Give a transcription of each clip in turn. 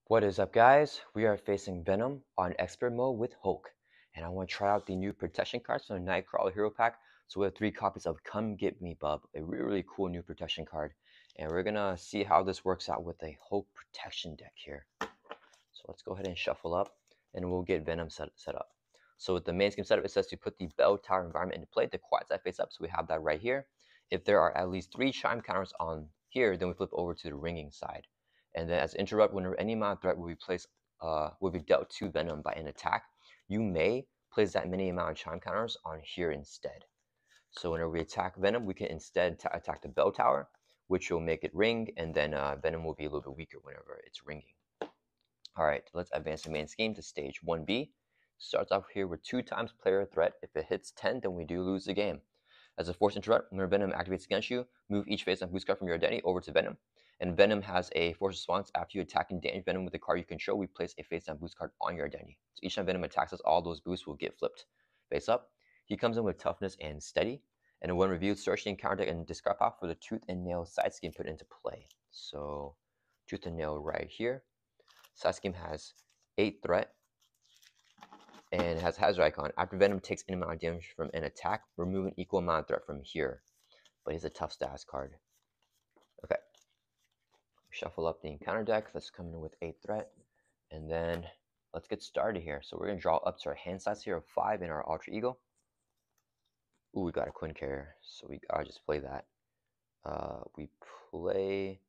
What is up, guys? We are facing Venom on Expert Mode with Hulk, and I want to try out the new protection cards from the Nightcrawler Hero Pack. So we have 3 copies of Come Get Me Bub, a really cool new protection card, and we're gonna see how this works out with a Hulk protection deck here. So let's go ahead and shuffle up, and we'll get Venom set up. So with the main scheme setup, it says to put the bell tower environment into play, the quiet side face up. So we have that right here. If there are at least 3 chime counters on here, then we flip over to the ringing side. And then as interrupt, whenever any amount of threat will be dealt to Venom by an attack, you may place that many amount of chime counters on here instead. So whenever we attack Venom, we can instead attack the bell tower, which will make it ring, and then Venom will be a little bit weaker whenever it's ringing. All right, let's advance the main scheme to stage 1B. Starts off here with 2 times player threat. If it hits 10, then we do lose the game. As a force interrupt, when Venom activates against you, move each face-up boost card from your identity over to Venom. And Venom has a force response. After you attack and damage Venom with a card you control, we place a face-down boost card on your identity. So each time Venom attacks us, all those boosts will get flipped. Face up, he comes in with toughness and steady. And when reviewed, search the encounter deck and discard pop for the tooth and nail side scheme put into play. So tooth and nail right here. Side scheme has 8 threat and has hazard icon. After Venom takes any amount of damage from an attack, remove an equal amount of threat from here. But he's a tough status card. Okay. Shuffle up the encounter deck. Let's come in with 8 threat. And then let's get started here. So we're going to draw up to our hand size here of 5 in our alter ego. Ooh, we got a Quinn carrier. So we gotta just play that. We play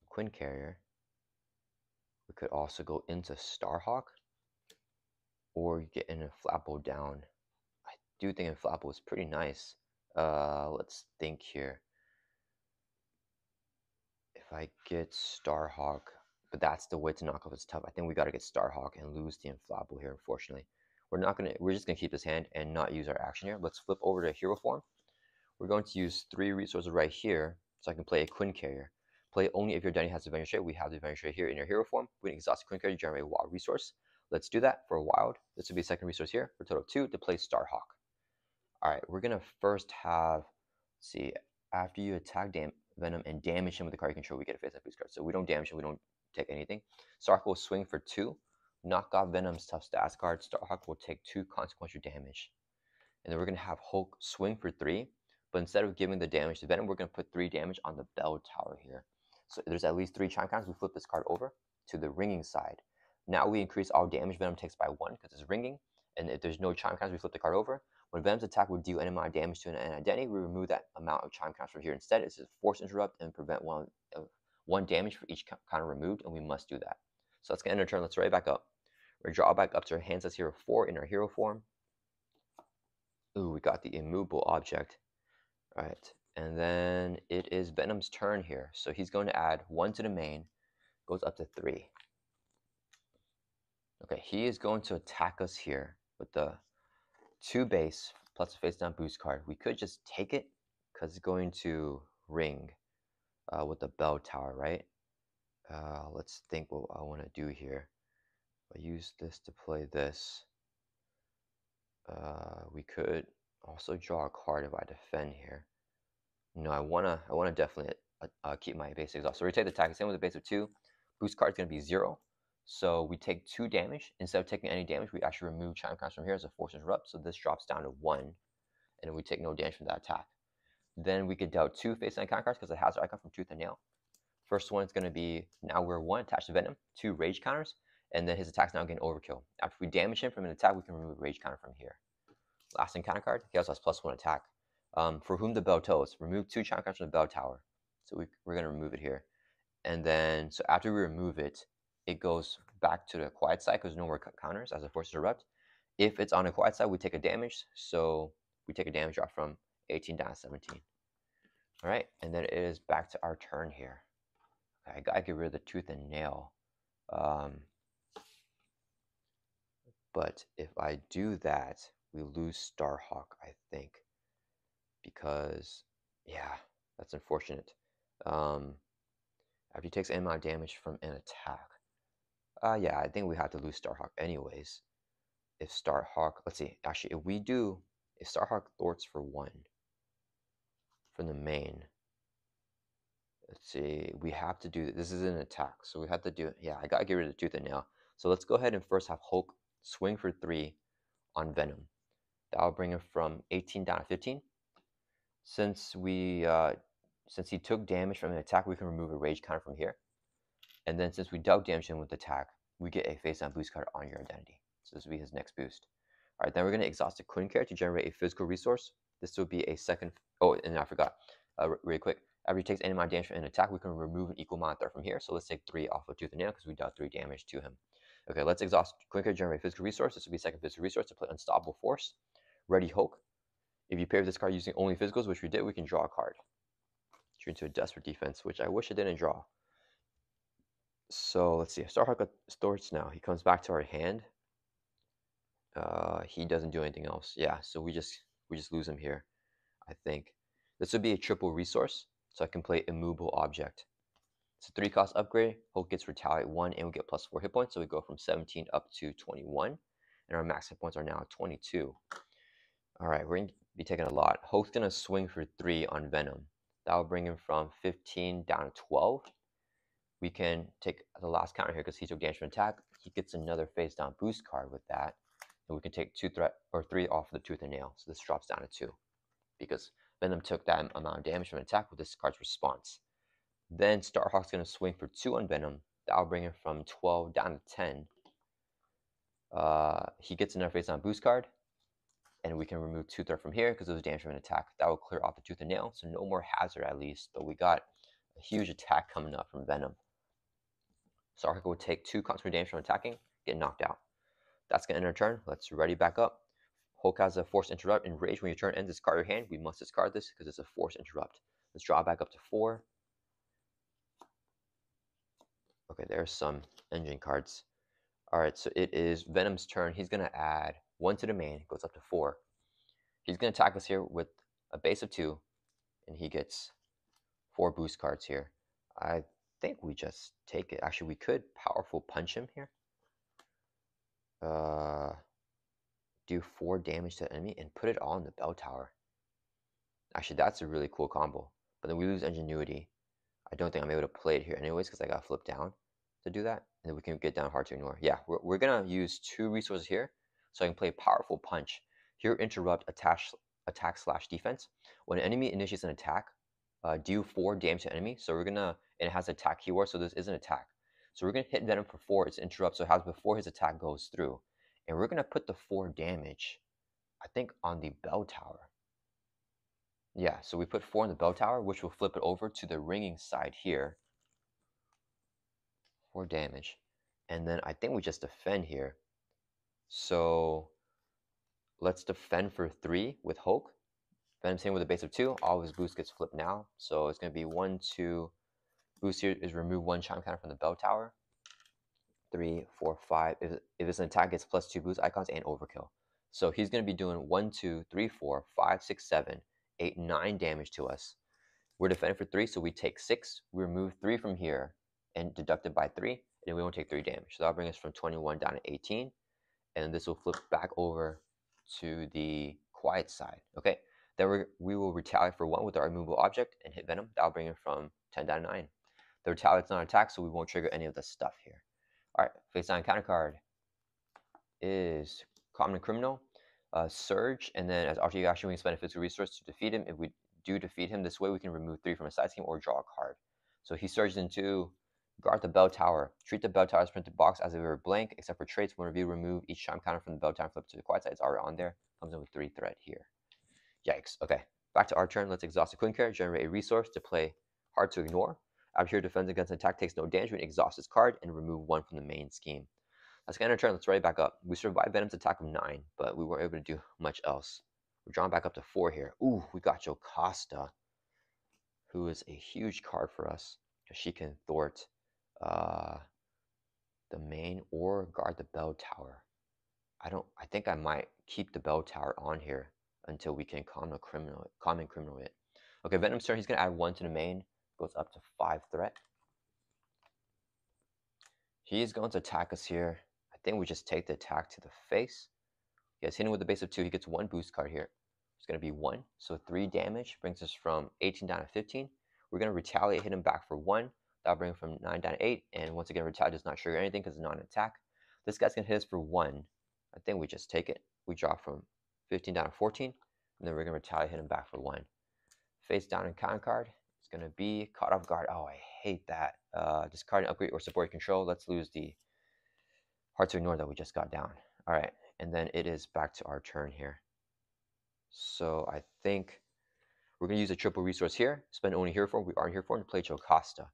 Quinn carrier. We could also go into Starhawk, or you get in a Flapple down. I do think Flapple is pretty nice. Let's think here. If I get Starhawk, but that's the way to knock off. It's tough. I think we got to get Starhawk and lose the Inflappable here. Unfortunately, we're just gonna keep this hand and not use our action here. Let's flip over to hero form. We're going to use 3 resources right here, so I can play a Quinn carrier. Play only if your identity has Adventure Trait. We have the Adventure Trait here in your hero form. We can exhaust Quinn carrier to generate a wild resource. Let's do that for a wild. This will be a second resource here for a total of 2 to play Starhawk. All right, we're gonna first have, let's see, after you attack Venom and damage him with the card you control, we get a face-up boost card. So we don't damage him, we don't take anything. Starhawk will swing for 2, knock off Venom's tough stats card. Starhawk will take 2 consequential damage. And then we're gonna have Hulk swing for 3, but instead of giving the damage to Venom, we're gonna put 3 damage on the bell tower here. So there's at least 3 chime counters. We flip this card over to the ringing side. Now we increase all damage Venom takes by 1 because it's ringing. And if there's no chime counters, we flip the card over. When Venom's attack would deal any amount of damage to an identity, we remove that amount of chime counters from here. Instead, it's a force interrupt and prevent 1 damage for each counter removed, and we must do that. So let's get end our turn. Let's right back up. We're draw back up to our hand size here of 4 in our hero form. Ooh, we got the immovable object. All right, and then it is Venom's turn here. So he's going to add 1 to the main, goes up to 3. Okay, he is going to attack us here with the 2 base plus a face down boost card. We could just take it because it's going to ring with the bell tower, right? Let's think what I want to do here. If I use this to play this, we could also draw a card if I defend here. No, I wanna definitely keep my basics off. So we take the attack. Same with a base of 2. Boost card is gonna be 0. So we take 2 damage. Instead of taking any damage, we actually remove chime counters from here as a force interrupt. So this drops down to 1, and then we take no damage from that attack. Then we could deal 2 face down counter cards because it has our icon from Tooth and Nail. First one is going to be, now we're 1 attached to Venom, 2 rage counters, and then his attack's now getting overkill. After we damage him from an attack, we can remove rage counter from here. Last encounter card, he also has +1 attack. For whom the bell tolls, remove 2 chime counters from the bell tower. So we're going to remove it here. And then, so after we remove it, it goes back to the quiet side because no more counters as a force interrupt. If it's on the quiet side, we take a damage. So we take a damage drop from 18 down to 17. All right, and then it is back to our turn here. Okay, I gotta get rid of the tooth and nail. But if I do that, we lose Starhawk, I think. Because, yeah, that's unfortunate. After he takes any amount of damage from an attack. Yeah, I think we have to lose Starhawk anyways. If Starhawk, let's see, actually, if Starhawk thwarts for 1 from the main, Let's see, we have to do this is an attack, so we have to do it. Yeah, I gotta get rid of the tooth and nail. So let's go ahead and first have Hulk swing for 3 on Venom. That'll bring him from 18 down to 15. Since since he took damage from an attack, we can remove a rage counter from here. And then since we dealt damage him with the attack, we get a face down boost card on your identity. So this will be his next boost. All right, then we're going to exhaust a Quinn care to generate a physical resource. This will be a second. Oh, and I forgot. Really quick. After he takes any amount of damage from an attack, we can remove an equal amount of threat from here. So let's take 3 off of Tooth and Nail because we dealt 3 damage to him. Okay, let's exhaust Quinn care to generate physical resource. This will be a second physical resource to play Unstoppable Force. Ready Hulk. If you pair this card using only physicals, which we did, we can draw a card. Turn into a Desperate Defense, which I wish I didn't draw. So let's see. Starhawk starts now. He comes back to our hand. He doesn't do anything else. Yeah, so we just lose him here, I think. This would be a triple resource, so I can play Immovable Object. It's a 3-cost upgrade. Hulk gets Retaliate 1, and we get plus 4 hit points, so we go from 17 up to 21, and our max hit points are now 22. All right, we're going to be taking a lot. Hulk's going to swing for 3 on Venom. That will bring him from 15 down to 12. We can take the last counter here because he took damage from attack. He gets another face down boost card with that. And we can take 3 off the Tooth and Nail. So this drops down to 2 because Venom took that amount of damage from an attack with this card's response. Then Starhawk's going to swing for 2 on Venom. That'll bring him from 12 down to 10. He gets another face down boost card. And we can remove 2 threat from here because it was damage from an attack. That will clear off the Tooth and Nail. So no more hazard at least. But we got a huge attack coming up from Venom. Starhawk will take 2 constant damage from attacking, get knocked out. That's going to end our turn. Let's ready back up. Hulk has a Force Interrupt. In Rage, when your turn ends, discard your hand. We must discard this because it's a Force Interrupt. Let's draw back up to 4. Okay, there's some engine cards. All right, so it is Venom's turn. He's going to add 1 to the main. Goes up to 4. He's going to attack us here with a base of 2, and he gets 4 boost cards here. I think we just take it. Actually, we could Powerful Punch him here. Do 4 damage to the enemy and put it all in the bell tower. Actually, that's a really cool combo. But then we lose Ingenuity. I don't think I'm able to play it here anyways because I got flipped down to do that. And then we can get down Hard to Ignore. Yeah, we're going to use 2 resources here. So I can play Powerful Punch. Here, interrupt attack slash defense. When an enemy initiates an attack, do 4 damage to enemy. So we're going to, and it has attack keyword, so this is an attack. So we're going to hit Venom for 4. It's interrupt, so it has before his attack goes through. And we're going to put the 4 damage, I think, on the bell tower. Yeah, so we put 4 on the bell tower, which will flip it over to the ringing side here. 4 damage. And then I think we just defend here. So let's defend for 3 with Hulk. Venom's hitting with a base of 2. All of his boost gets flipped now. So it's going to be 1, 2. Boost here is remove 1 chime counter from the bell tower. 3, 4, 5. If it's an attack, it's plus 2 boost icons and overkill. So he's going to be doing 1, 2, 3, 4, 5, 6, 7, 8, 9 damage to us. We're defending for 3, so we take 6. We remove 3 from here and deduct it by 3, and we won't take 3 damage. So that'll bring us from 21 down to 18. And this will flip back over to the quiet side. Okay. Then we will retaliate for 1 with our immovable object and hit Venom. That'll bring it from 10 down to 9. The retaliate's not an attack, so we won't trigger any of the stuff here. All right, face down counter card is Common Criminal, Surge, and then as after you actually spend a physical resource to defeat him. If we do defeat him this way, we can remove 3 from a side scheme or draw a card. So he surged into guard the bell tower. Treat the bell tower's printed box as if it were blank, except for traits. When review, remove each chime counter from the bell tower, flip to the quiet side. It's already on there. Comes in with 3 threat here. Yikes. Okay, back to our turn. Let's exhaust a Quinn card, generate a resource to play Hard to Ignore. After your defense against an attack takes no damage, we can exhaust this card and remove 1 from the main scheme. Let's get end our turn. Let's ready back up. We survived Venom's attack of 9, but we weren't able to do much else. We're drawing back up to 4 here. Ooh, we got Jocasta, who is a huge card for us because she can thwart the main or guard the bell tower. I think I might keep the bell tower on here until we can common criminal it. Okay, Venom's turn. He's gonna add 1 to the main. Goes up to 5 threat. He is going to attack us here. I think we just take the attack to the face. He has hitting with the base of 2. He gets 1 boost card here. It's going to be 1. So 3 damage brings us from 18 down to 15. We're going to retaliate, hit him back for 1. That'll bring him from 9 down to 8. And once again, retaliate does not trigger anything because it's not an attack. This guy's going to hit us for 1. I think we just take it. We drop from 15 down to 14. And then we're going to retaliate, hit him back for 1. Face down and con card. It's going to be caught off guard. Oh, I hate that. Discard an upgrade or support control. Let's lose the hard to ignore that we just got down. All right. And then it is back to our turn here. So I think we're going to use a triple resource here. Spend only here for. We aren't here for. And play Jocasta.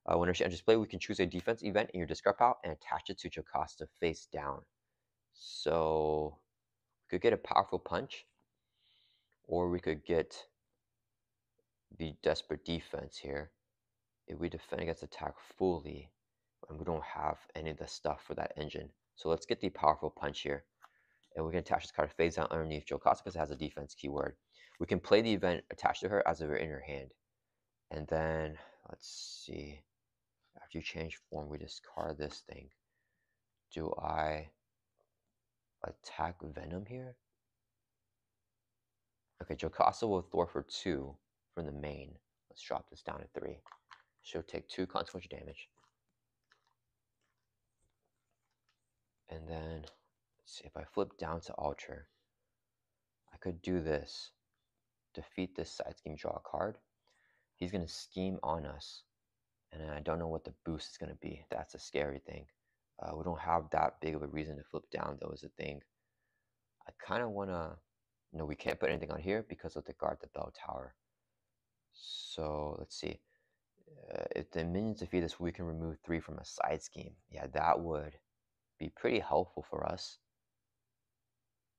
Whenever she enters play, we can choose a defense event in your discard pile and attach it to Jocasta face down. So we could get a powerful punch, or we could get the desperate defense here. If we defend against attack fully, and we don't have any of the stuff for that engine. So let's get the powerful punch here. And we can attach this card face down underneath Jocasta because it has a defense keyword. We can play the event attached to her as if we're in her hand. And then, let's see. After you change form, we discard this thing. Do I attack Venom here? Okay, Jocasta will thwart for 2 from the main. Let's drop this down to 3. She'll take 2 consequential damage. And then, let's see, if I flip down to Ultra, I could do this. Defeat this side scheme, draw a card. He's going to scheme on us. And I don't know what the boost is going to be. That's a scary thing. We don't have that big of a reason to flip down, though, is the thing. I kind of want to... No, we can't put anything on here because of the guard the bell tower. So, let's see. If the minions defeat this, we can remove 3 from a side scheme. Yeah, that would be pretty helpful for us.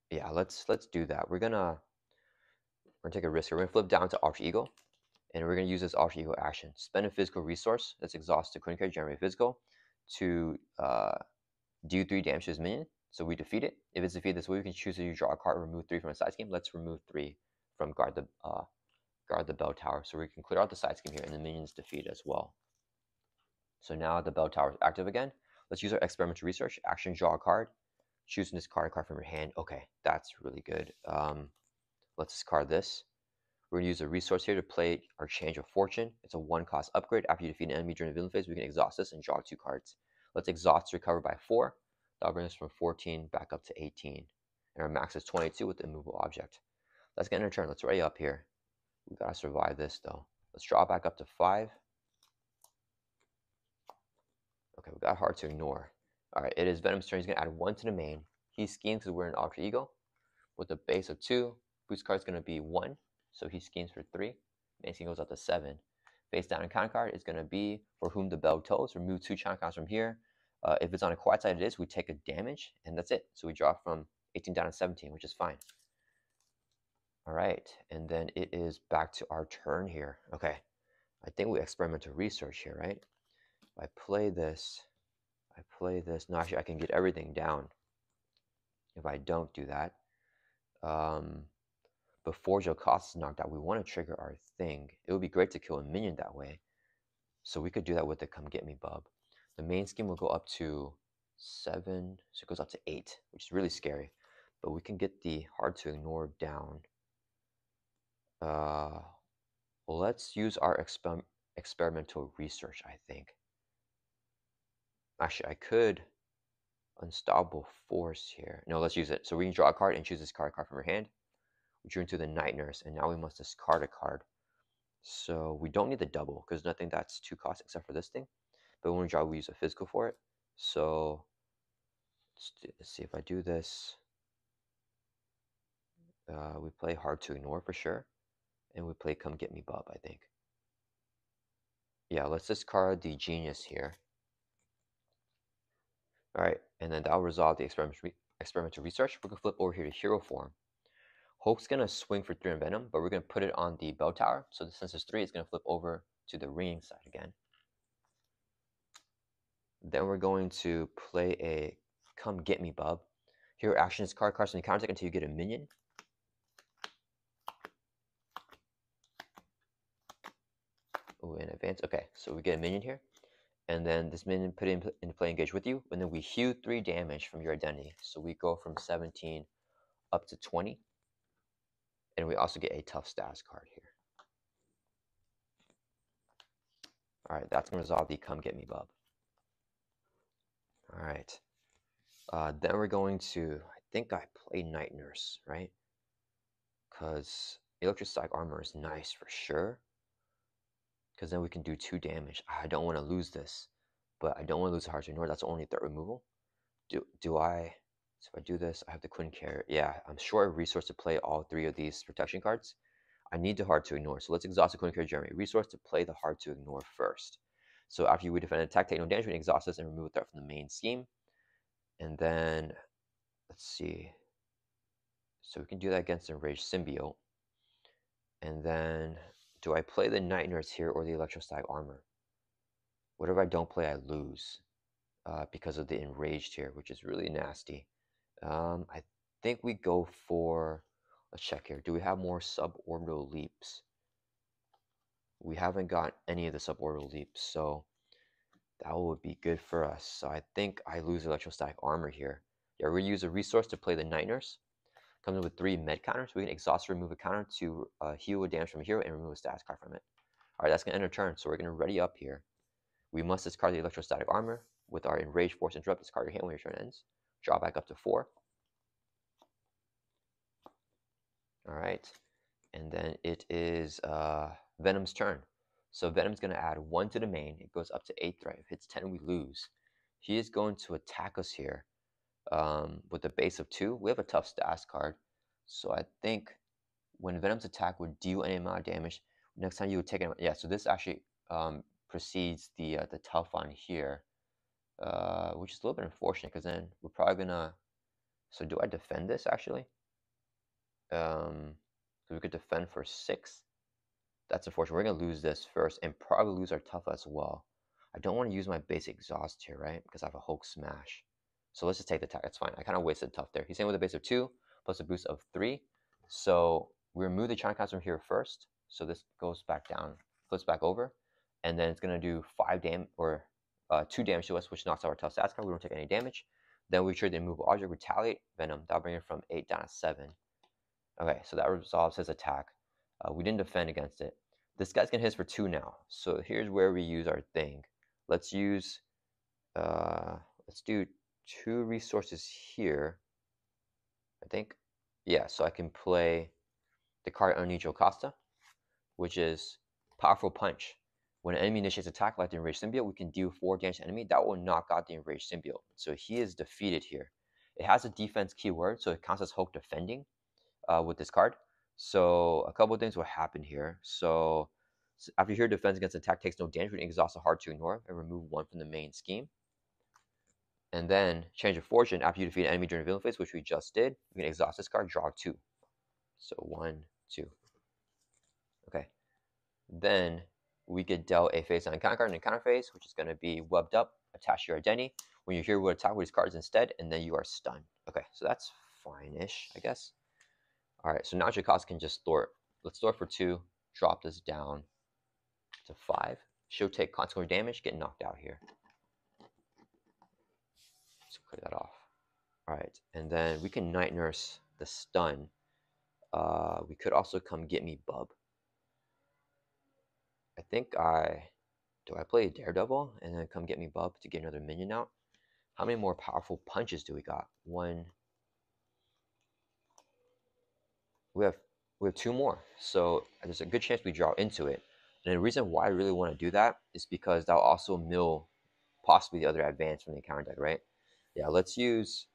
Yeah, let's do that. We're gonna take a risk here. We're gonna flip down to Alter Ego, and we're gonna use this Alter Ego action. Spend a physical resource that's exhausted, couldn't carry, generate physical to do 3 damage to his minion. So we defeat it. If it's defeated this way, we can choose to draw a card, remove 3 from a side scheme. Let's remove 3 from guard the bell tower. So we can clear out the side scheme here, and the minions defeat as well. So now the bell tower is active again. Let's use our experimental research. Action, draw a card. Choosing this card from your hand. Okay, that's really good. Let's discard this. We're gonna use a resource here to play our Change of Fortune. It's a 1-cost upgrade. After you defeat an enemy during the villain phase, we can exhaust this and draw 2 cards. Let's exhaust to recover by 4. That'll bring us from 14 back up to 18. And our max is 22 with the immovable object. Let's get in a turn. Let's ready up here. We gotta survive this though. Let's draw back up to 5. Okay, we got hard to ignore. Alright, it is Venom's turn. He's gonna add 1 to the main. He schemes because we're an Alter Ego. With a base of 2, boost card is gonna be 1. So he schemes for 3. Main scheme goes up to 7. Face down and counter card is gonna be For Whom the Bell Tolls. Remove 2 channel cards from here. If it's on a quiet side, it is. We take a damage, and that's it. So we drop from 18 down to 17, which is fine. All right, and then it is back to our turn here. Okay, I think we experimental research here, right? If I play this. No, actually, I can get everything down if I don't do that. Before Jocasta is knocked out, we want to trigger our thing. It would be great to kill a minion that way. So we could do that with the Come Get Me Bub. The main scheme will go up to 7, so it goes up to 8, which is really scary. But we can get the hard to ignore down. Let's use our experimental research, I think. Actually, I could Unstoppable Force here. No, let's use it. So we can draw a card and choose this card from our hand. We drew into the Night Nurse, and now we must discard a card. So we don't need the double, because nothing that's 2 costs except for this thing. But when we draw, we use a physical for it. So let's see if I do this. We play Hard to Ignore for sure. And we play Come Get Me Bub, I think. Yeah, let's discard the Genius here. Alright, and then that'll resolve the experimental research. We're going to flip over here to Hero Form. Hope's going to swing for 3 on Venom, but we're going to put it on the Bell Tower. So since there's 3, it's going to flip over to the ringing side again. Then we're going to play a Come Get Me Bub. Hero action is cards from the counter deck until you get a minion. Oh, in advance. Okay, so we get a minion here. And then this minion put it into play, engage with you. And then we heal 3 damage from your identity. So we go from 17 up to 20. And we also get a tough status card here. All right, that's gonna resolve the come get me bub. All right. Then we're going to, I think I play Night Nurse, right? Because Electrostatic Armor is nice for sure. Because then we can do 2 damage. I don't want to lose this, but I don't want to lose the Hard to Ignore. That's only threat removal. Do I? So if I do this, I have the Quinn Carrier. Yeah, I'm short of resource to play all 3 of these protection cards. I need the Hard to Ignore. So let's exhaust the Quinn Carrier Generate resource to play the Hard to Ignore first. So after you defend an attack, take no damage, we can exhaust this and remove a threat from the main scheme. And then, let's see. So we can do that against Enraged Symbiote. And then, do I play the Night Nurse here or the Electrostatic Armor? Whatever I don't play, I lose because of the Enraged here, which is really nasty. I think we go for, let's check here. Do we have more suborbital leaps? We haven't got any of the suborbital leaps, so that would be good for us. So I think I lose Electrostatic Armor here. Yeah, we're going to use a resource to play the Night Nurse. Comes in with 3 med counters. We can exhaust or remove a counter to heal a damage from a hero and remove a status card from it. Alright, that's going to end our turn, so we're going to ready up here. We must discard the Electrostatic Armor. With our Enraged Force Interrupt, discard your hand when your turn ends. Draw back up to 4. Alright, and then it is Venom's turn. So Venom's going to add 1 to the main. It goes up to 8 threat. If it hits 10, we lose. He is going to attack us here with a base of 2. We have a tough status card, so I think when Venom's attack would deal any amount of damage, next time you would take it. Yeah, so this actually precedes the tough on here, which is a little bit unfortunate because then we're probably gonna. So do I defend this actually? So we could defend for 6. That's unfortunate. We're gonna lose this first and probably lose our tough as well. I don't want to use my basic exhaust here, right? Because I have a Hulk smash. So let's just take the attack. That's fine. I kind of wasted tough there. He's saying with a base of 2 plus a boost of 3. So we remove the China Cast from here first. So this goes back down, flips back over, and then it's gonna do 5 damage or 2 damage to us, which knocks out our tough stats card. We don't take any damage. Then we trade the immovable object, retaliate Venom. That'll bring it from 8 down to 7. Okay, so that resolves his attack. We didn't defend against it. This guy's gonna hit us for 2 now. So here's where we use our thing. Let's use, let's do 2 resources here, I think. Yeah, so I can play the card Onijo Costa, which is Powerful Punch. When an enemy initiates attack like the Enraged Symbiote, we can deal 4 damage to the enemy. That will knock out the Enraged Symbiote. So he is defeated here. It has a defense keyword, so it counts as Hulk defending with this card. So a couple of things will happen here. So after your defense against attack takes no damage, we can exhaust a Hard to Ignore and remove 1 from the main scheme. And then change of fortune. After you defeat an enemy during the villain phase, which we just did, we can exhaust this card, draw 2. So 1, 2. Okay. Then we get dealt a face on encounter card in encounter phase, which is going to be webbed up, attached to your identity. When you hear would attack with these cards instead, and then you are stunned. Okay, so that's fine-ish, I guess. All right, so now Jakaz can just thwart. Let's thwart for 2, drop this down to 5. She'll take consequential damage, get knocked out here. Let's clear that off. All right, and then we can Night Nurse the stun. We could also come get me Bub. I think do I play Daredevil and then come get me Bub to get another minion out? How many more powerful punches do we got? 1. We have 2 more, so there's a good chance we draw into it. And the reason why I really want to do that is because that'll also mill possibly the other advance from the encounter deck, right? Yeah, let's use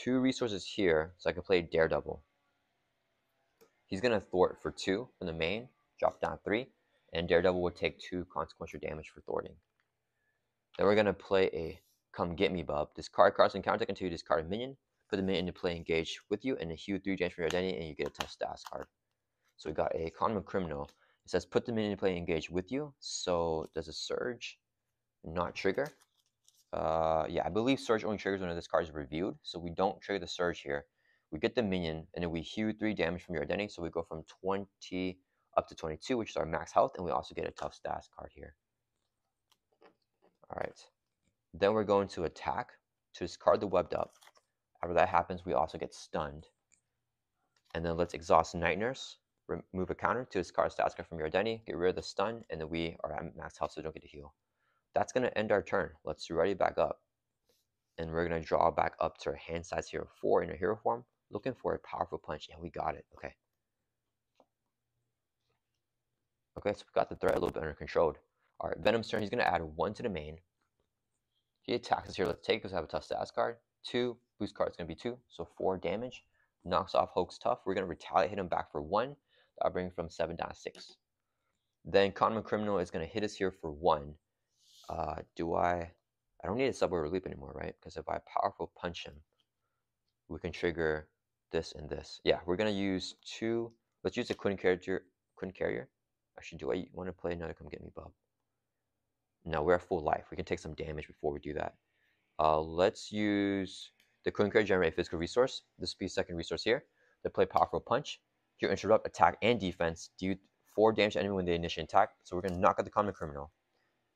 2 resources here so I can play Daredevil. He's gonna thwart for 2 from the main, drop down 3, and Daredevil would take 2 consequential damage for thwarting. Then we're gonna play a Come Get Me Bub. Discard cards and counter deck until you discard a minion. Put the minion into play engaged with you and heal 3 damage from your identity, and you get a tough status card. So we got a Condom Criminal. It says put the minion into play engaged with you. So does a Surge not trigger? Yeah, I believe Surge only triggers when this card is reviewed. So we don't trigger the Surge here. We get the minion, and then we heal 3 damage from your identity. So we go from 20 up to 22, which is our max health, and we also get a tough status card here. All right. Then we're going to attack to discard the webbed up. After that happens, we also get stunned. And then let's exhaust Night Nurse. remove a counter to discard a status card from your identity, get rid of the stun, and then we are at max health, so we don't get to heal. That's going to end our turn. Let's ready back up. And we're going to draw back up to our hand size here of 4 in a hero form, looking for a powerful punch, and we got it. Okay. Okay, so we got the threat a little bit under controlled. All right, Venom's turn. He's going to add 1 to the main. He attacks us here. Let's take because I have a tough status card. 2, boost card is going to be 2, so 4 damage. Knocks off Hulk's tough. We're going to retaliate, hit him back for 1. That'll bring him from 7 down to 6. Then Common Criminal is going to hit us here for 1. I don't need a subway relief anymore, right? Because if I powerful punch him, we can trigger this and this. Yeah, we're going to use 2. Let's use the Quinn Carrier. Actually, do I want to play another Come Get Me Bub? No, we're at full life. We can take some damage before we do that. Let's use the Quinn Carrier, generate a physical resource. This will be second resource here. To play Powerful Punch. Here, interrupt attack and defense. Do 4 damage to enemy when they initiate attack. So we're going to knock out the Common Criminal.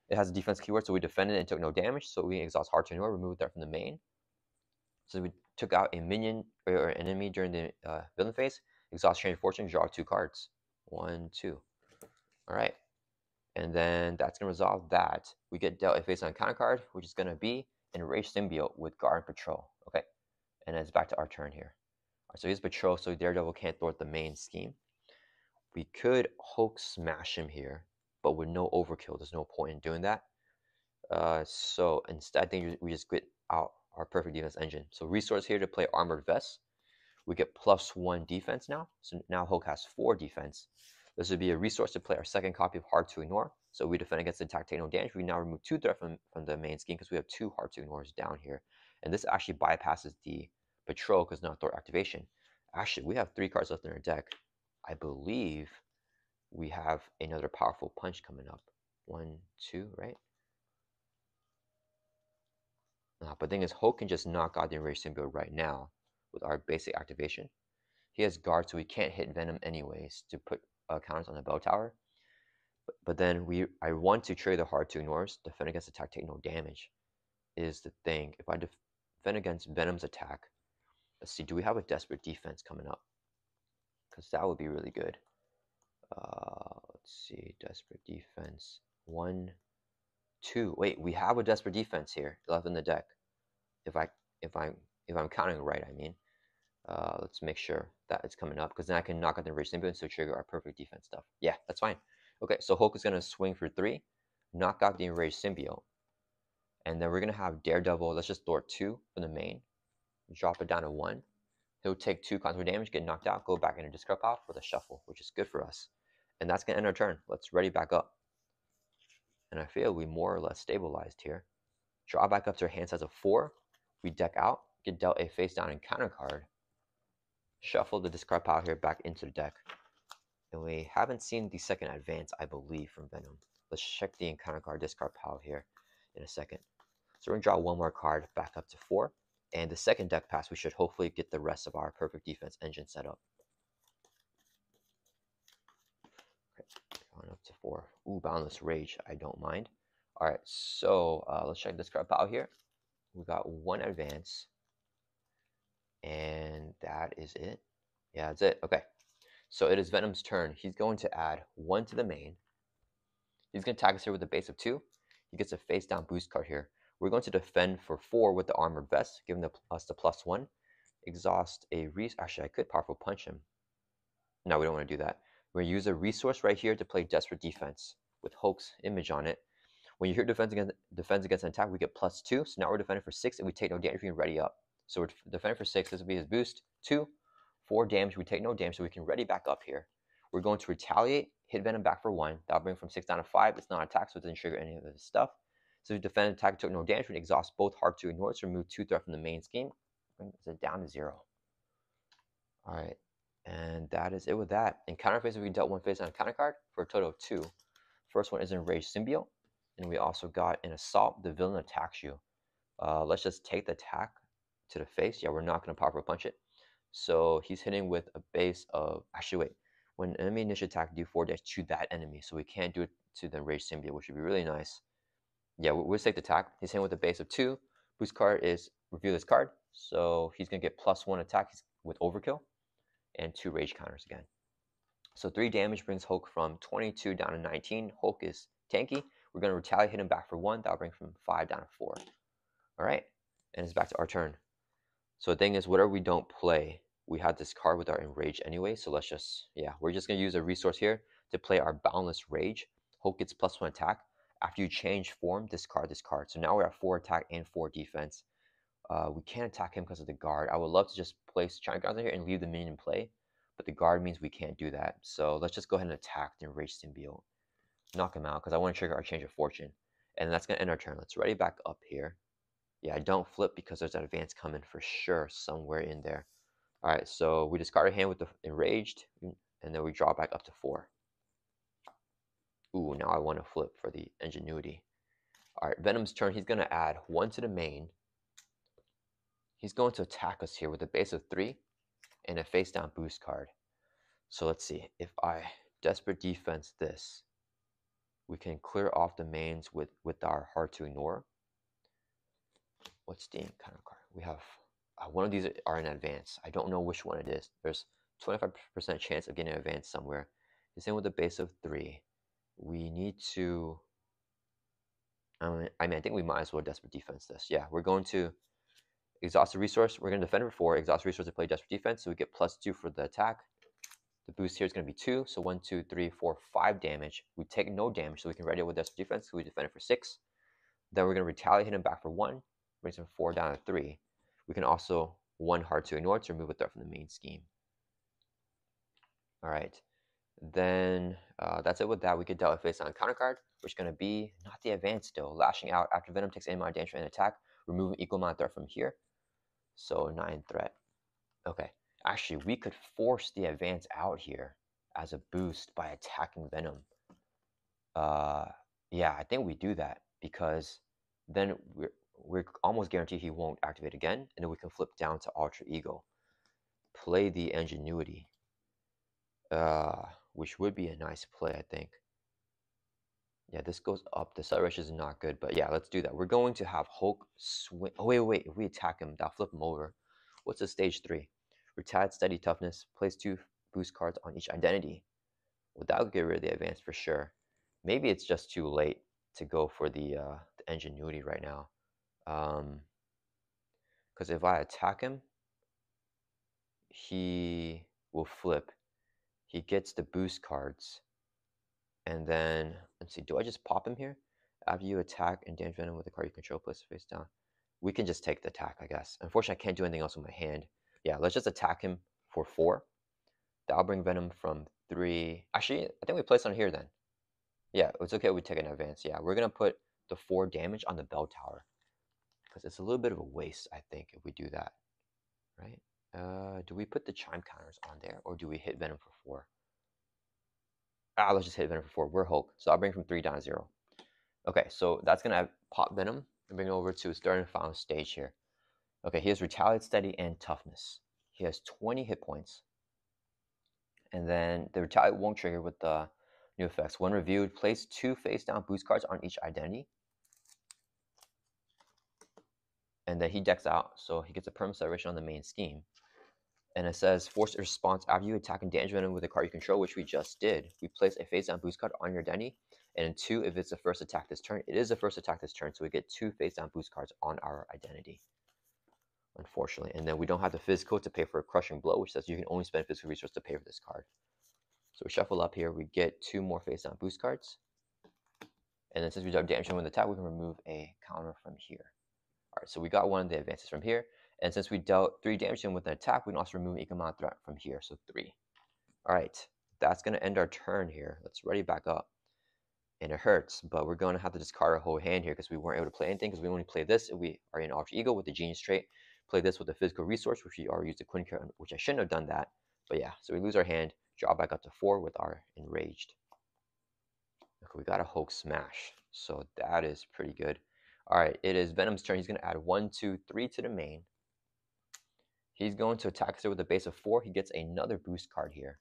It has a defense keyword, so we defended it and took no damage. So we exhaust Hard to Ignore, remove that from the main. So we took out a minion or enemy during the villain phase. Exhaust Change Fortune, draw 2 cards. 1, 2. All right. And then that's going to resolve that. We get dealt a face on counter card, which is going to be Enraged Symbiote with Guard and Patrol. Okay. And then it's back to our turn here. All right, so he's Patrol, so Daredevil can't thwart the main scheme. We could Hulk smash him here, but with no overkill. There's no point in doing that. So instead, I think we just get out our perfect defense engine. So resource here to play Armored Vest. We get +1 defense now. So now Hulk has 4 defense. This would be a resource to play our second copy of Hard to Ignore. So we defend against the attack, take no damage. We now remove 2 threat from the main scheme because we have 2 Hard to Ignores down here. And this actually bypasses the Patrol because not Thor activation. Actually, we have 3 cards left in our deck. I believe we have another powerful punch coming up. 1, 2, right? But the thing is, Hulk can just knock out the Enraged Symbiote right now with our basic activation. He has guard, so he can't hit Venom anyways to put counters on the bell tower. But then I want to trigger the Hard to Ignores. Defend against attack, take no damage is the thing. If I defend against Venom's attack, let's see, do we have a Desperate Defense coming up? Because that would be really good. Let's see, Desperate Defense. 1, 2. Wait, we have a Desperate Defense here left in the deck. If I'm counting right, I mean. Let's make sure that it's coming up because then I can knock out the Enraged Symbiote, so trigger our perfect defense stuff. Yeah, that's fine. Okay, so Hulk is gonna swing for 3, knock out the Enraged Symbiote, and then we're gonna have Daredevil. Let's just throw 2 from the main, drop it down to 1. He'll take 2 contour damage, get knocked out, go back into discard pile with a shuffle, which is good for us. And that's gonna end our turn. Let's ready back up. And I feel we more or less stabilized here. Draw back up to our hand size of 4. We deck out, get dealt a face down and counter card. Shuffle the discard pile here back into the deck. And we haven't seen the second advance, I believe, from Venom. Let's check the encounter card discard pile here in a second. So we're going to draw 1 more card back up to 4. And the second deck pass, we should hopefully get the rest of our perfect defense engine set up. Okay, on up to 4. Ooh, Boundless Rage. I don't mind. All right, so let's check this card pile here. We got 1 advance. And that is it. Yeah, that's it. Okay. So it is Venom's turn. He's going to add 1 to the main. He's going to attack us here with a base of 2. He gets a face down boost card here. We're going to defend for 4 with the Armored Vest, giving us the +1. Exhaust a Actually, I could powerful punch him. No, we don't want to do that. We're going to use a resource right here to play Desperate Defense with Hulk's image on it. When you hear defense against an attack, we get +2. So now we're defending for 6 and we take no damage. We can ready up. So we're defending for 6. This will be his boost. 2, 4 damage. We take no damage, so we can ready back up here. We're going to retaliate, hit Venom back for 1. That'll bring from 6 down to 5. It's not attack, so it doesn't trigger any of this stuff. So we defend attack, took no damage. We can exhaust both Hard to Ignore to remove 2 threat from the main scheme. Brings it down to 0. All right, and that is it with that. In counter phases, we dealt 1 face on a counter card for a total of 2. First one is Enraged Symbiote, and we also got an Assault. The villain attacks you. Let's just take the attack to the face. Yeah, we're not going to powerful punch it. So he's hitting with a base of, actually wait, when enemy initial attack, do 4 damage to that enemy. So we can't do it to the Enraged Symbiote, which would be really nice. Yeah, we'll take the attack. He's hitting with a base of 2. Boost card is reveal this card. So he's going to get +1 attack with overkill and 2 rage counters again. So 3 damage brings Hulk from 22 down to 19. Hulk is tanky. We're going to retaliate, hit him back for 1. That'll bring from 5 down to 4. All right, and it's back to our turn. So the thing is, whatever we don't play, we have this card with our Enrage anyway. So let's just, yeah, we're just going to use a resource here to play our Boundless Rage. Hulk gets +1 attack. After you change form, discard this card. So now we're at 4 attack and 4 defense. We can't attack him because of the guard. I would love to just place Giant Grounds in here and leave the minion in play, but the guard means we can't do that. So let's just go ahead and attack the Enraged Symbiote. Knock him out because I want to trigger our Change of Fortune. And that's going to end our turn. Let's ready back up here. Yeah, I don't flip because there's an advance coming for sure somewhere in there. All right, so we discard our hand with the Enraged, and then we draw back up to 4. Ooh, now I want to flip for the Ingenuity. All right, Venom's turn. He's going to add 1 to the main. He's going to attack us here with a base of 3 and a face down boost card. So let's see. If I Desperate Defense this, we can clear off the mains with our Hard to Ignore. What's the kind of card? We have one of these are in advance. I don't know which one it is. There's 25% chance of getting an advance somewhere. The same with a base of 3. We need to. I think we might as well Desperate Defense this. Yeah, we're going to exhaust the resource. We're going to defend for 4. Exhaust resource to play Desperate Defense, so we get +2 for the attack. The boost here is going to be 2, so 1, 2, 3, 4, 5 damage. We take no damage, so we can ready it with Desperate Defense. So we defend it for 6. Then we're going to retaliate, hit him back for 1, brings him 4 down to 3. We can also 1 Hard to Ignore to remove a threat from the main scheme. All right, then that's it with that. We get dealt with face on counter card, which is going to be not the advance still. Lashing out after Venom takes any amount of damage from an attack, removing equal amount of threat from here. So 9 threat. Okay, actually we could force the advance out here as a boost by attacking Venom. Yeah, I think we do that because then we're almost guaranteed he won't activate again, and then we can flip down to Ultra Ego. Play the Ingenuity, which would be a nice play, I think. Yeah, this goes up. The acceleration is not good, but yeah, let's do that. We're going to have Hulk swing. Oh, wait. If we attack him, that'll flip him over. What's the stage 3? Retaliate, Steady Toughness. Place 2 boost cards on each identity. Well, that'll get rid of the advance for sure. Maybe it's just too late to go for the Ingenuity right now. Because if I attack him, he will flip. He gets the boost cards. And then, let's see, do I just pop him here? After you attack and damage Venom with the card you control, place face down. We can just take the attack, I guess. Unfortunately, I can't do anything else with my hand. Yeah, let's just attack him for 4. That'll bring Venom from 3. Actually, I think we place on here then. Yeah, it's okay if we take an advance. Yeah, we're going to put the 4 damage on the bell tower. Because it's a little bit of a waste, I think, if we do that. Right? Do we put the chime counters on there, or do we hit Venom for 4? Let's just hit Venom for 4. We're Hulk, so I'll bring from 3 down to 0. Okay, so that's going to pop Venom and bring it over to his third and final stage here. Okay, he has Retaliate, Steady, and Toughness. He has 20 hit points. And then the Retaliate won't trigger with the new effects. When reviewed, place 2 face-down boost cards on each identity. And then he decks out, so he gets a permanent acceleration on the main scheme. And it says, force a response after you attack and damage Venom with a card you control, which we just did. We place a face-down boost card on your identity. And in 2, if it's the first attack this turn. It is the first attack this turn, so we get 2 face-down boost cards on our identity. Unfortunately. And then we don't have the physical to pay for a Crushing Blow, which says you can only spend physical resource to pay for this card. So we shuffle up here, we get 2 more face-down boost cards. And then since we have damage with the attack, we can remove a counter from here. Alright, so we got one of the advances from here. And since we dealt 3 damage to him with an attack, we can also remove an equal amount of threat from here, so 3. Alright, that's going to end our turn here. Let's ready back up. And it hurts, but we're going to have to discard our whole hand here because we weren't able to play anything, because we only play this if we are in Ultra Ego with the Genius trait. Play this with the physical resource, which we already used the Quinn card, which I shouldn't have done that. But yeah, so we lose our hand, draw back up to 4 with our Enraged. Okay, we got a Hulk Smash, so that is pretty good. Alright, it is Venom's turn. He's going to add 1, 2, 3 to the main. He's going to attack us with a base of 4. He gets another boost card here.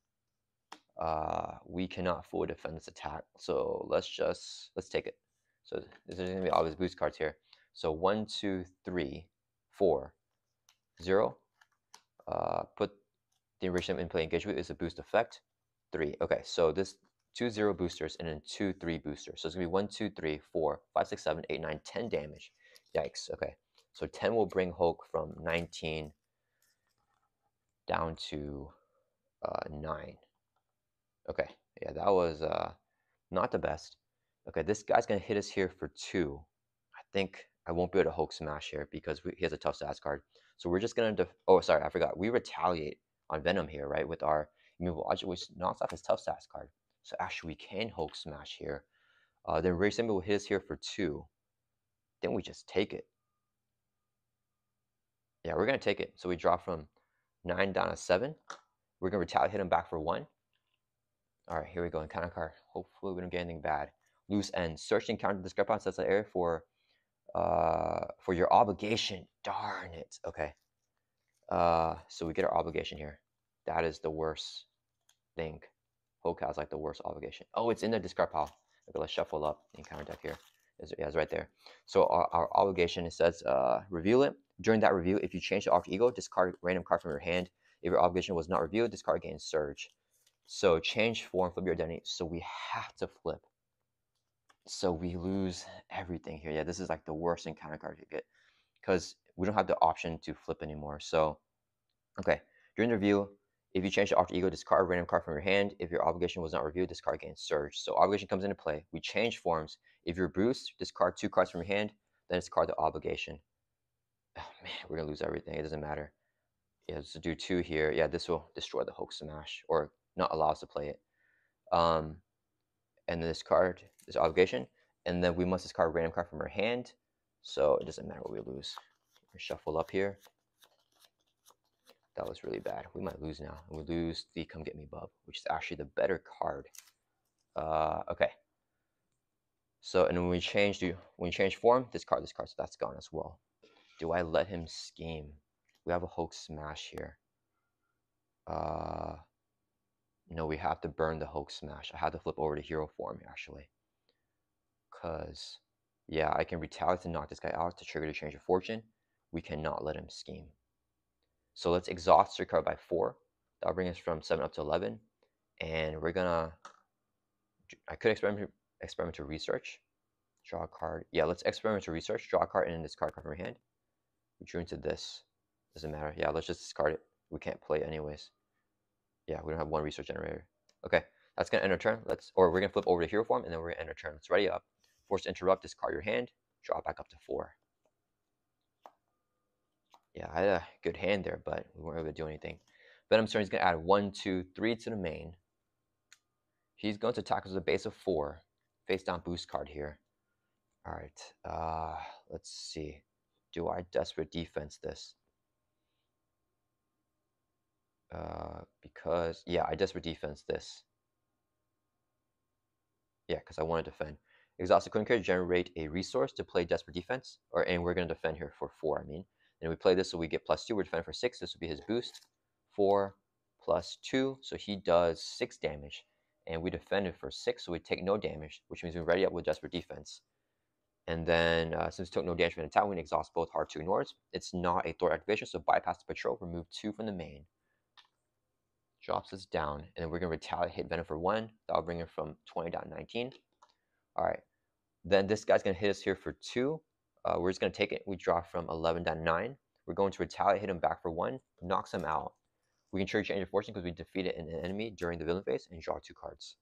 We cannot fully defend this attack, so let's take it. So there's going to be all these boost cards here. So 1, 2, 3, 4, 0. Put the enrichment in play. Engagement is a boost effect. 3. Okay, so this 2 0 boosters and then 2 3 boosters. So it's gonna be 1, 2, 3, 4, 5, 6, 7, 8, 9, 10 damage. Yikes. Okay, so 10 will bring Hulk from 19 down to 9. Okay, yeah, that was not the best. Okay, this guy's gonna hit us here for 2. I think I won't be able to Hulk smash here because he has a tough stats card. So we're just gonna oh, sorry, I forgot. We retaliate on Venom here, right? With our Immutable Object, which knocks off his tough stats card. So actually, we can Hulk smash here. Then Ray Symbol will hit us here for 2. Then we just take it. Yeah, we're gonna take it. So we drop from 9 down to 7. We're gonna retaliate, hit him back for 1. All right, here we go. Encounter card. Hopefully, we don't get anything bad. Loose end. Search and counter discrepant sets the area for your obligation. Darn it. Okay. So we get our obligation here. That is the worst thing. Hulk has like the worst obligation. Oh, it's in the discard pile. Okay, let's shuffle up the encounter deck here. Yeah, it's right there. So our obligation, it says reveal it. During that review, if you change the alter ego, discard random card from your hand. If your obligation was not revealed, discard gains surge. So change form, flip your identity. So we have to flip. So we lose everything here. Yeah, this is like the worst encounter card you get because we don't have the option to flip anymore. So, okay, during the review, if you change the alter ego, discard a random card from your hand. If your obligation was not reviewed, discard gains surge. So obligation comes into play. We change forms. If you're Bruce, discard 2 cards from your hand, then discard the obligation. Oh man, we're gonna lose everything. It doesn't matter. Yeah, let's do 2 here. Yeah, this will destroy the Hulk smash or not allow us to play it. And then discard this obligation, and then we must discard a random card from our hand. So it doesn't matter what we lose. We shuffle up here. That was really bad. We might lose now. We lose the Come Get Me Bub, which is actually the better card. Okay. So and when we change form, discard this card, so that's gone as well. Do I let him scheme? We have a Hulk smash here. No, we have to burn the Hulk smash. I have to flip over to hero form actually. Because yeah, I can retaliate to knock this guy out to trigger the change of fortune. We cannot let him scheme. So let's exhaust your card by 4. That'll bring us from 7 up to 11. And we're gonna, I could experiment to research. Draw a card. Yeah, let's experiment to research. Draw a card and then discard a card from your hand. We drew into this. Doesn't matter. Yeah, let's just discard it. We can't play it anyways. Yeah, we don't have 1 research generator. Okay, that's gonna end our turn. We're gonna flip over to hero form and then we're gonna end our turn. Let's ready up. Force to interrupt, discard your hand, draw back up to 4. Yeah, I had a good hand there, but we weren't able to do anything. Venom's turn, he's going to add 1, 2, 3 to the main. He's going to attack us with a base of 4. Face down boost card here. All right, let's see. Do I desperate defense this? Because, yeah, I desperate defense this. Yeah, because I want to defend. Exhausted couldn't care, generate a resource to play desperate defense, and we're going to defend here for 4, I mean. And we play this, so we get +2. We're defending for 6. This will be his boost. 4 plus 2, so he does 6 damage. And we defended for 6, so we take no damage, which means we ready up with desperate defense. And then, since we took no damage from an attack, we can exhaust both hard to ignores. It's not a Thor activation, so bypass the patrol, remove 2 from the main. Drops us down, and then we're going to retaliate, hit Venom for 1. That'll bring it from 20 down to 19. All right. Then this guy's going to hit us here for 2. We're just going to take it. We draw from 11 down to 9. We're going to retaliate, hit him back for 1, knocks him out. We can trigger change of fortune because we defeated an enemy during the villain phase and draw 2 cards.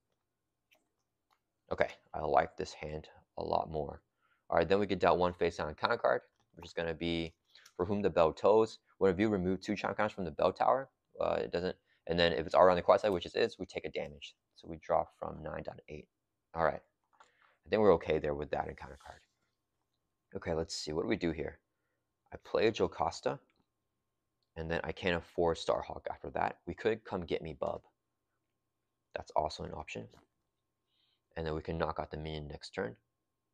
Okay, I like this hand a lot more. All right, then we get dealt 1 face down counter card, which is going to be For Whom the Bell Tolls. When review, remove 2 chime counters from the bell tower. It doesn't, and then if it's already on the quad side, which it is, we take a damage. So we drop from 9 down to 8. All right, I think we're okay there with that encounter card. Okay, let's see. What do we do here? I play a Jocasta, and then I can't afford Starhawk after that. We could Come Get Me Bub. That's also an option. And then we can knock out the minion next turn.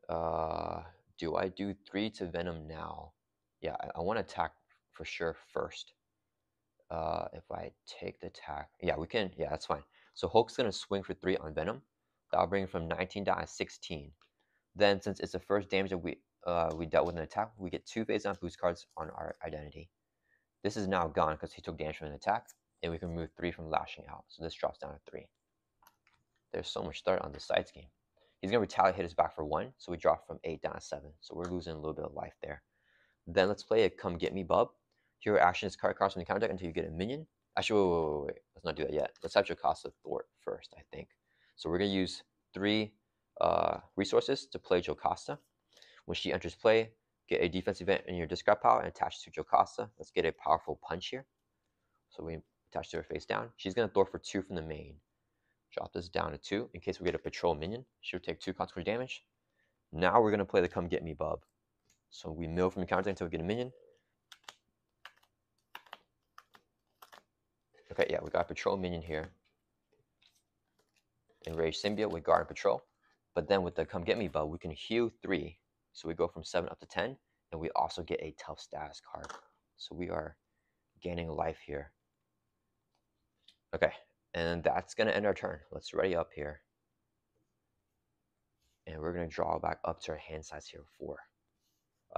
Do I do 3 to Venom now? Yeah, I want to attack for sure first. If I take the attack, yeah, we can. Yeah, that's fine. So Hulk's gonna swing for 3 on Venom. That'll bring it from 19 down to 16. Then, since it's the first damage that we dealt with an attack, we get 2 face down boost cards on our identity. This is now gone because he took damage from an attack, and we can remove 3 from lashing out. So this drops down to 3. There's so much threat on the side scheme. He's going to retaliate, hit us back for 1, so we drop from 8 down to 7. So we're losing a little bit of life there. Then let's play a Come Get Me Bub. Hero action is card cards from the counter deck until you get a minion. Actually, wait. Let's not do that yet. Let's have Jocasta thwart first, I think. So we're going to use 3 resources to play Jocasta. When she enters play, get a defense event in your discard pile and attach to Jocasta. Let's get a powerful punch here. So we attach to her face down. She's going to thwart for 2 from the main. Drop this down to 2 in case we get a patrol minion. She'll take 2 consequence damage. Now we're going to play the Come Get Me Bub. So we mill from the counter until we get a minion. Okay, yeah, we got a patrol minion here. Enraged Symbiote with guard and patrol. But then with the Come Get Me Bub, we can heal 3. So we go from 7 up to 10. And we also get a tough status card. So we are gaining life here. Okay, and that's going to end our turn. Let's ready up here. And we're going to draw back up to our hand size here, 4.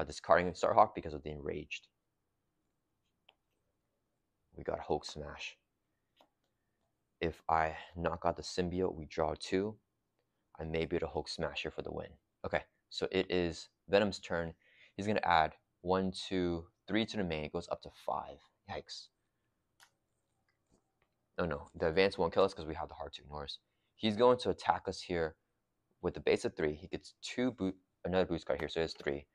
Discarding Starhawk because of the Enraged. We got Hulk Smash. If I knock out the Symbiote, we draw 2. I may be able to Hulk Smash here for the win. Okay, so it is Venom's turn. He's going to add 1, 2, 3 to the main. It goes up to 5. Yikes. No, the advance won't kill us because we have the Hard to Ignores. He's going to attack us here with the base of 3. He gets another boost card here, so it's 3.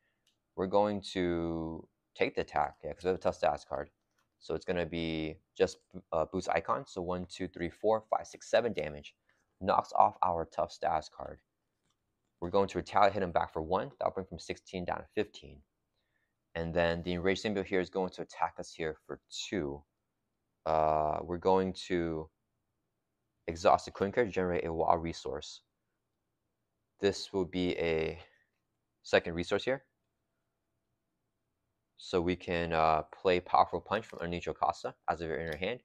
We're going to take the attack, yeah, because we have a tough status card. So it's going to be just boost icon. So 1, 2, 3, 4, 5, 6, 7 damage. Knocks off our tough status card. We're going to retaliate, hit him back for 1. That'll bring from 16 down to 15. And then the Enraged Symbiote here is going to attack us here for 2. We're going to exhaust the Queen card to generate a wild resource. This will be a second resource here. So we can play Powerful Punch from underneath Jocasta as if you're in her hand.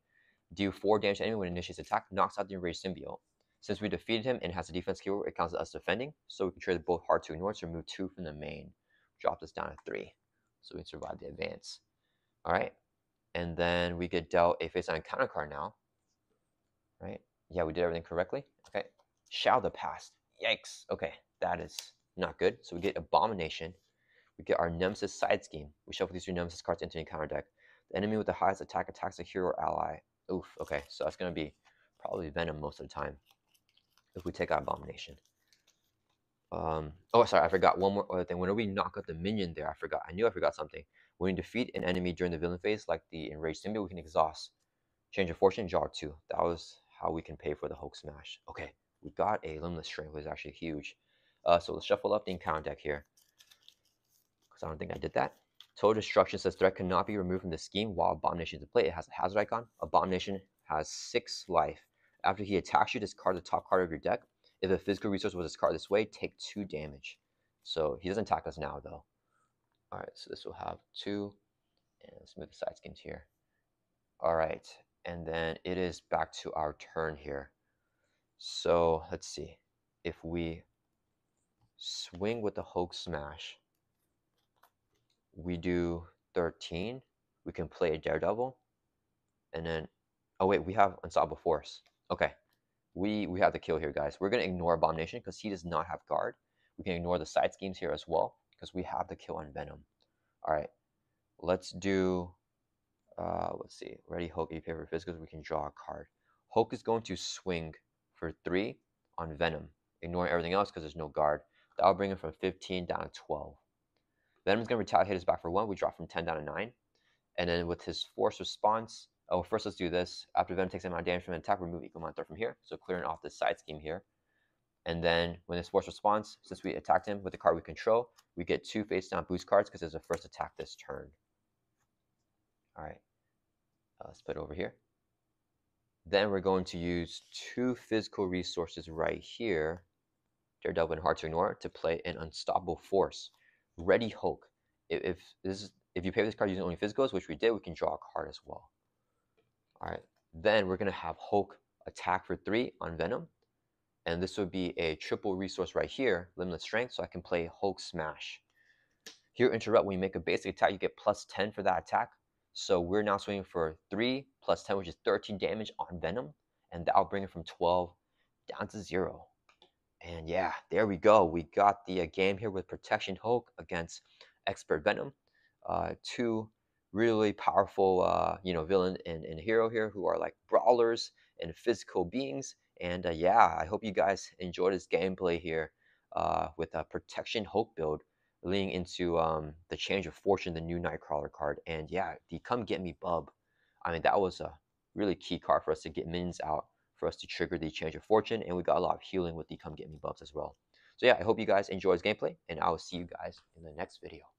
Deal 4 damage to enemy when it initiates attack. Knocks out the Enraged Symbiote. Since we defeated him and has a defense keyword, it counts as us defending. So we can trade both Hard to Ignore to remove 2 from the main. Drop this down to 3. So we can survive the advance. Alright. And then we get dealt a face-down counter card now. Right? Yeah, we did everything correctly. Okay. Shadow the Past. Yikes. Okay, that is not good. So we get Abomination. We get our Nemesis side scheme. We shuffle these 3 Nemesis cards into the counter deck. The enemy with the highest attack attacks a hero or ally. Oof, okay, so that's going to be probably Venom most of the time if we take out Abomination. Oh, sorry, I forgot one more other thing. Whenever we knock out the minion there, I knew I forgot something. When we defeat an enemy during the villain phase, like the Enraged Symbiote, we can exhaust, change of fortune, draw 2. That was how we can pay for the Hulk Smash. Okay, we got a Limitless Strength, which is actually huge. So let's shuffle up the encounter deck here, because I don't think I did that. Total Destruction says threat cannot be removed from the scheme while Abomination is in play. It has a hazard icon. Abomination has 6 life. After he attacks you, discard the top card of your deck. If a physical resource was discarded this way, take 2 damage. So he doesn't attack us now, though. Alright, so this will have 2. And let's move the side schemes here. Alright, and then it is back to our turn here. So let's see. If we swing with the Hulk Smash, we do 13. We can play a Daredevil. And then, oh wait, we have Unstoppable Force. Okay, we have the kill here, guys. We're going to ignore Abomination because he does not have guard. We can ignore the side schemes here as well because we have the kill on Venom. All right, let's do, let's see. Ready, Hulk, you pay for physicals, we can draw a card. Hulk is going to swing for 3 on Venom, ignoring everything else because there's no guard. That'll bring him from 15 down to 12. Venom's going to retaliate, hit us back for 1. We drop from 10 down to 9. And then with his force response, oh, first let's do this. After Venom takes amount of damage from an attack, remove equal amount of threat from here. So clearing off this side scheme here. And then when his force response, since we attacked him with the card we control, we get 2 face-down boost cards because it's a first attack this turn. All right, let's put it over here. Then we're going to use 2 physical resources right here, Daredevil and Hard to Ignore, to play an Unstoppable Force. Ready Hulk. If you pay this card using only physicals, which we did, we can draw a card as well. All right. Then we're going to have Hulk attack for 3 on Venom. And this would be a triple resource right here, Limitless Strength, so I can play Hulk Smash. Here, interrupt, when you make a basic attack, you get plus 10 for that attack. So we're now swinging for 3 plus 10, which is 13 damage on Venom. And that'll bring it from 12 down to 0. And yeah, there we go. We got the game here with Protection Hulk against Expert Venom. Two really powerful, villain and hero here who are like brawlers and physical beings. And yeah, I hope you guys enjoy this gameplay here with a Protection Hulk build leading into the Change of Fortune, the new Nightcrawler card. And yeah, the Come Get Me Bub. I mean, that was a really key card for us to get minions out for us to trigger the Change of Fortune, and we got a lot of healing with the Come Get Me buffs as well. So yeah, I hope you guys enjoy this gameplay, and I will see you guys in the next video.